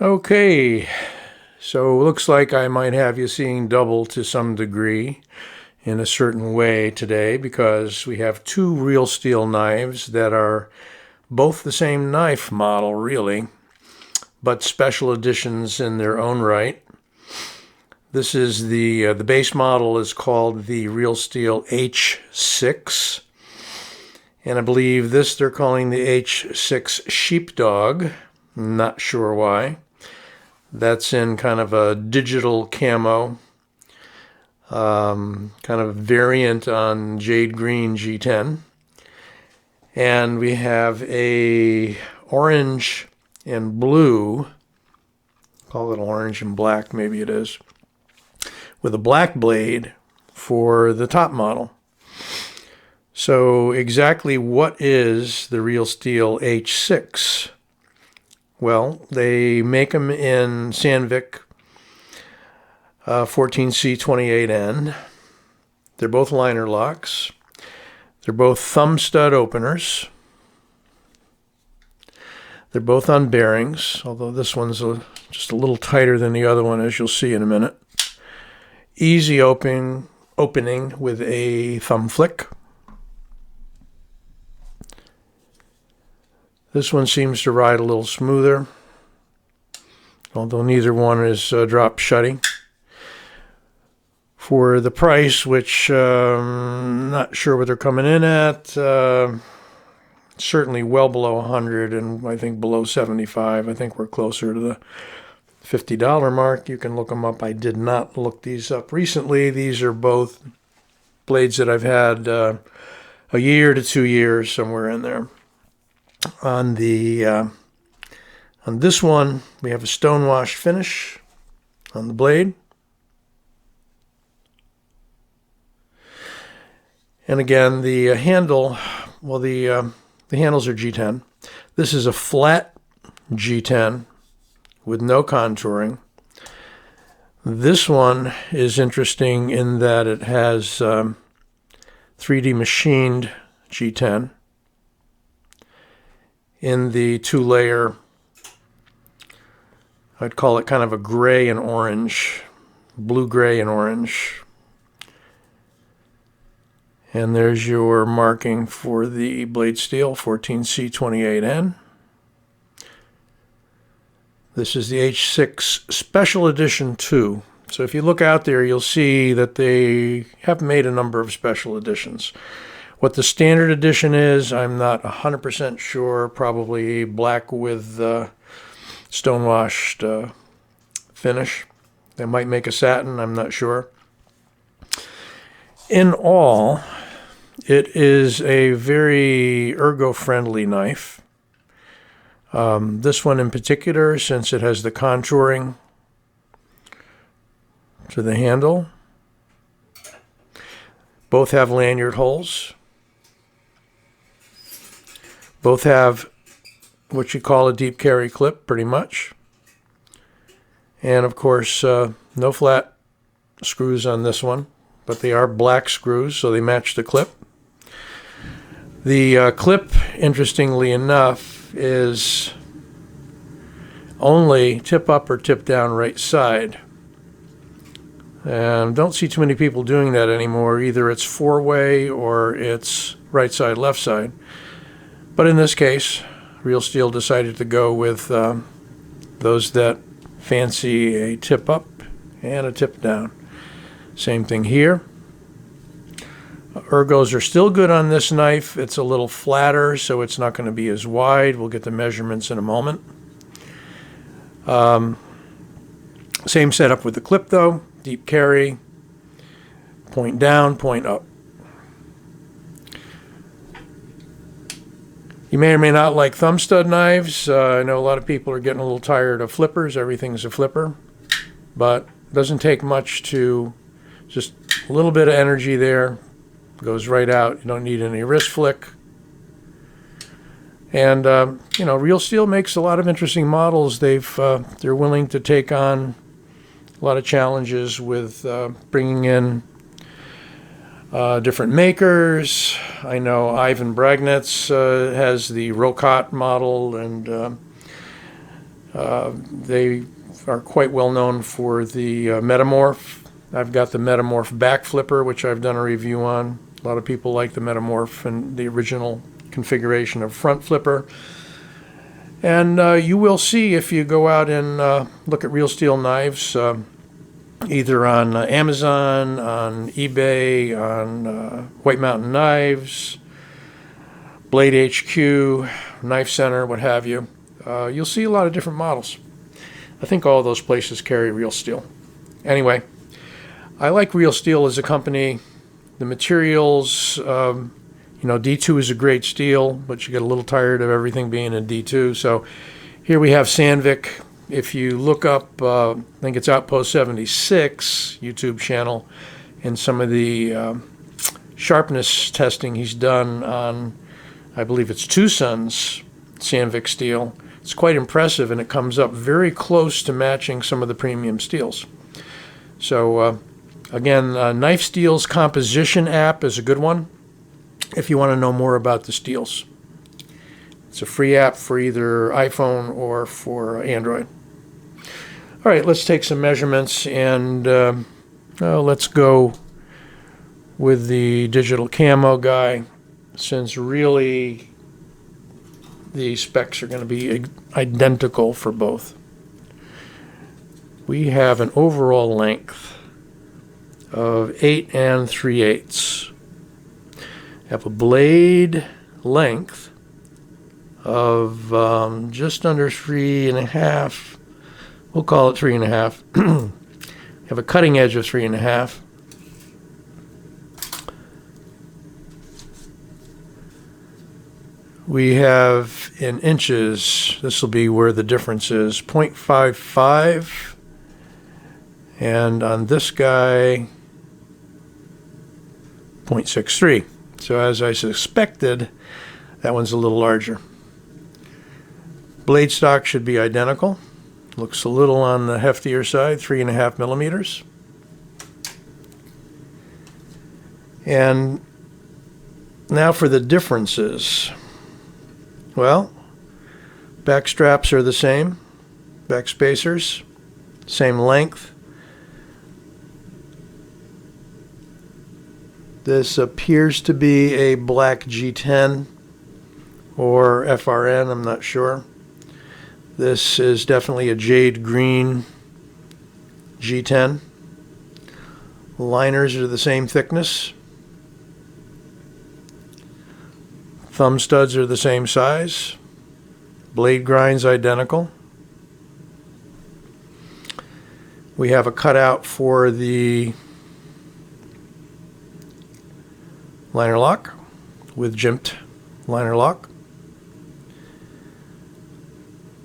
Okay, so it looks like I might have you seeing double to some degree in a certain way today because we have two real steel knives that are both the same knife model, really, but special editions in their own right. This is the base model is called the Real Steel H6, and I believe this they're calling the H6 Sheepdog. Not sure why. That's in kind of a digital camo, kind of variant on Jade Green G10. And we have a orange and blue, call it orange and black, maybe it is, with a black blade for the top model. So exactly what is the Real Steel H6? Well, they make them in Sandvik 14C28N. They're both liner locks. They're both thumb stud openers. They're both on bearings, although this one's just a little tighter than the other one, as you'll see in a minute. Easy opening with a thumb flick. This one seems to ride a little smoother, although neither one is drop shutting. For the price, which not sure what they're coming in at, certainly well below 100 and I think below 75. I think we're closer to the $50 mark. You can look them up. I did not look these up recently. These are both blades that I've had a year to 2 years, somewhere in there. On this one, we have a stonewashed finish on the blade. And again, the handle, well, the handles are G10. This is a flat G10 with no contouring. This one is interesting in that it has 3D machined G10 in the two-layer, I'd call it kind of a gray and orange, blue-gray and orange. And there's your marking for the blade steel, 14C28N. This is the H6 Special Edition 2. So if you look out there, you'll see that they have made a number of special editions. What the standard edition is, I'm not 100% sure. Probably black with stonewashed finish. They might make a satin, I'm not sure. In all, it is a very ergo-friendly knife. This one in particular, since it has the contouring to the handle. Both have lanyard holes. Both have what you call a deep carry clip, pretty much. And of course, no flat screws on this one, but they are black screws, so they match the clip. The clip, interestingly enough, is only tip up or tip down right side. And don't see too many people doing that anymore. Either it's four-way or it's right side, left side. But in this case, Real Steel decided to go with those that fancy a tip up and a tip down. Same thing here. Ergos are still good on this knife. It's a little flatter, so it's not going to be as wide. We'll get the measurements in a moment. Same setup with the clip, though. Deep carry, point down, point up. You may or may not like thumb stud knives. I know a lot of people are getting a little tired of flippers. Everything's a flipper. But it doesn't take much to just a little bit of energy there. Goes right out. You don't need any wrist flick. And, Real Steel makes a lot of interesting models. They're willing to take on a lot of challenges with bringing in different makers. I know Ivan Bragnitz has the Rocot model, and They are quite well known for the Metamorph. I've got the Metamorph back flipper, which I've done a review on. A lot of people like the Metamorph and the original configuration of front flipper. And you will see if you go out and look at Real Steel knives, either on Amazon, on eBay, on White Mountain Knives, Blade HQ, Knife Center, what have you. You'll see a lot of different models. I think all those places carry Real Steel. Anyway, I like Real Steel as a company. The materials, D2 is a great steel, but you get a little tired of everything being in D2. So here we have Sandvik. If you look up, I think it's Outpost 76 YouTube channel, and some of the sharpness testing he's done on, I believe it's Tucson's Sandvik steel. It's quite impressive, and it comes up very close to matching some of the premium steels. So again, Knife Steel's composition app is a good one if you want to know more about the steels. It's a free app for either iPhone or for Android. All right, let's take some measurements, and let's go with the digital camo guy, since really the specs are going to be identical for both. We have an overall length of 8 3/8. Have a blade length of just under 3.5. We'll call it 3.5. Have a cutting edge of 3.5. We have in inches, this will be where the difference is, 0.55. And on this guy, 0.63. So as I suspected, that one's a little larger. Blade stock should be identical. Looks a little on the heftier side, 3.5 millimeters. And now for the differences. Well, back straps are the same, back spacers, same length. This appears to be a black G10 or FRN, I'm not sure. This is definitely a jade green G10. Liners are the same thickness. Thumb studs are the same size. Blade grinds identical. We have a cutout for the liner lock with jimped liner lock.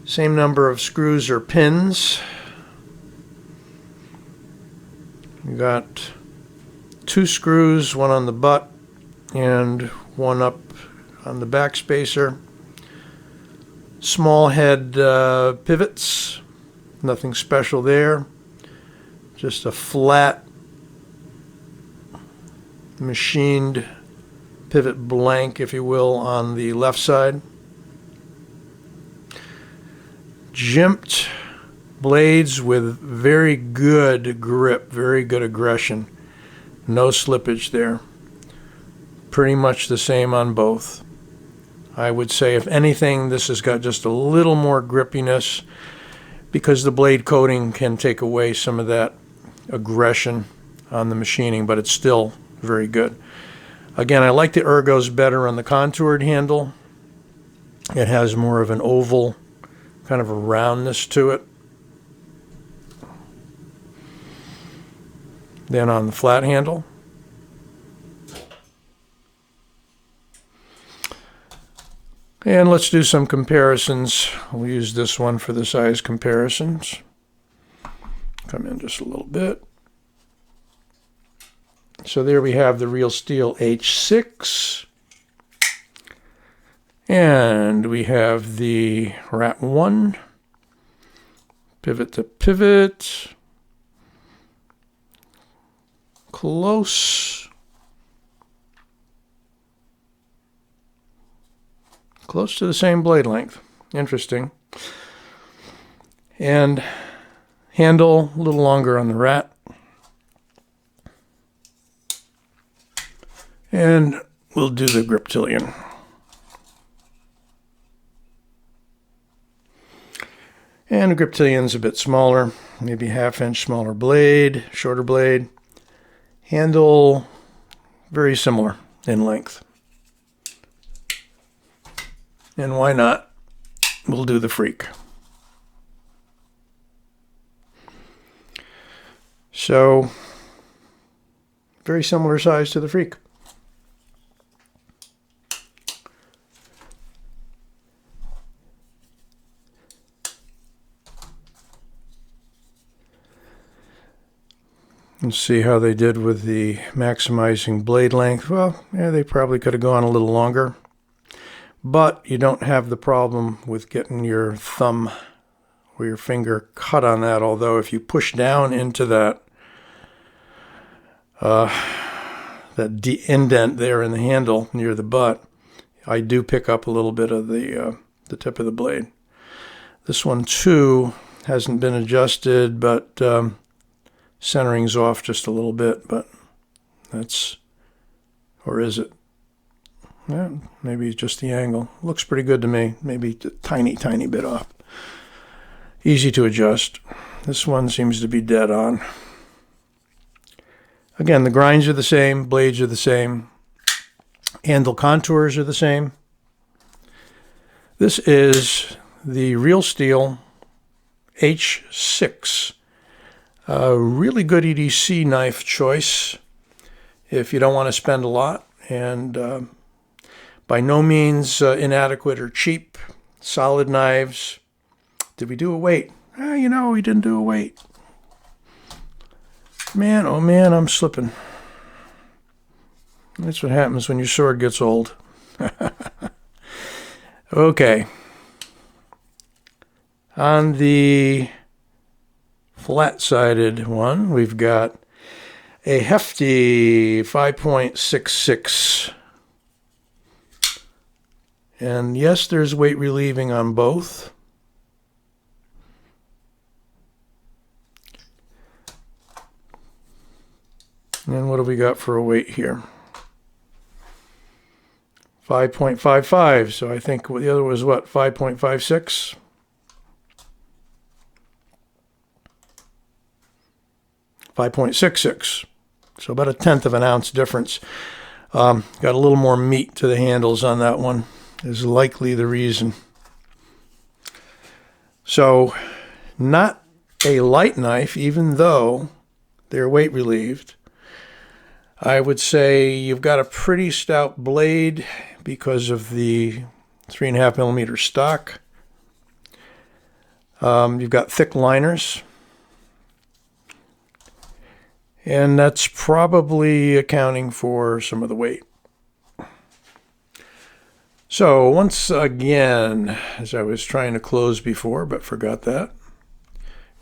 Same number of screws or pins. We got 2 screws, one on the butt and one up on the back spacer. Small head pivots, nothing special there. Just a flat machined pivot blank, if you will, on the left side. Jimped blades with very good grip, very good aggression. No slippage there. Pretty much the same on both. I would say, if anything, this has got just a little more grippiness because the blade coating can take away some of that aggression on the machining, but it's still very good. Again, I like the ergos better on the contoured handle. It has more of an oval, kind of a roundness to it than on the flat handle. And let's do some comparisons. We'll use this one for the size comparisons. Come in just a little bit. So there we have the Real Steel H6. And we have the Rat 1. Pivot to pivot. Close to the same blade length. Interesting. And handle a little longer on the rat. And we'll do the griptilian. And the griptilian's a bit smaller, maybe ½ inch smaller blade, shorter blade. Handle very similar in length. And why not? We'll do the freak. So, very similar size to the freak. Let's see how they did with the maximizing blade length. Well, yeah, they probably could have gone a little longer. But you don't have the problem with getting your thumb or your finger cut on that. Although if you push down into that indent there in the handle near the butt, I do pick up a little bit of the tip of the blade. This one too hasn't been adjusted, but centering's off just a little bit, but that's, or is it? Yeah, maybe just the angle. Looks pretty good to me. Maybe a tiny bit off. Easy to adjust. This one seems to be dead on. Again, the grinds are the same, blades are the same, handle contours are the same. This is the Real Steel H6. A really good EDC knife choice if you don't want to spend a lot, and by no means inadequate or cheap. Solid knives. Did we do a weight? You know, we didn't do a weight. Man, oh man, I'm slipping. That's what happens when your sword gets old. Okay. On the flat-sided one, we've got a hefty 5.66. And yes, there's weight relieving on both. And what do we got for a weight here? 5.55. So I think the other was what, 5.56? .66, so about 1/10 of an ounce difference. Got a little more meat to the handles on that one, is likely the reason. So, not a light knife, even though they're weight relieved. I would say you've got a pretty stout blade because of the 3.5mm stock. You've got thick liners. And that's probably accounting for some of the weight. So once again, as I was trying to close before, but forgot that,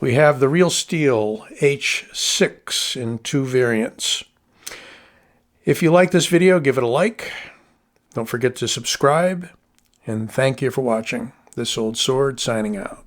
we have the Real Steel H6 in 2 variants. If you like this video, give it a like. Don't forget to subscribe. And thank you for watching. This Old Sword signing out.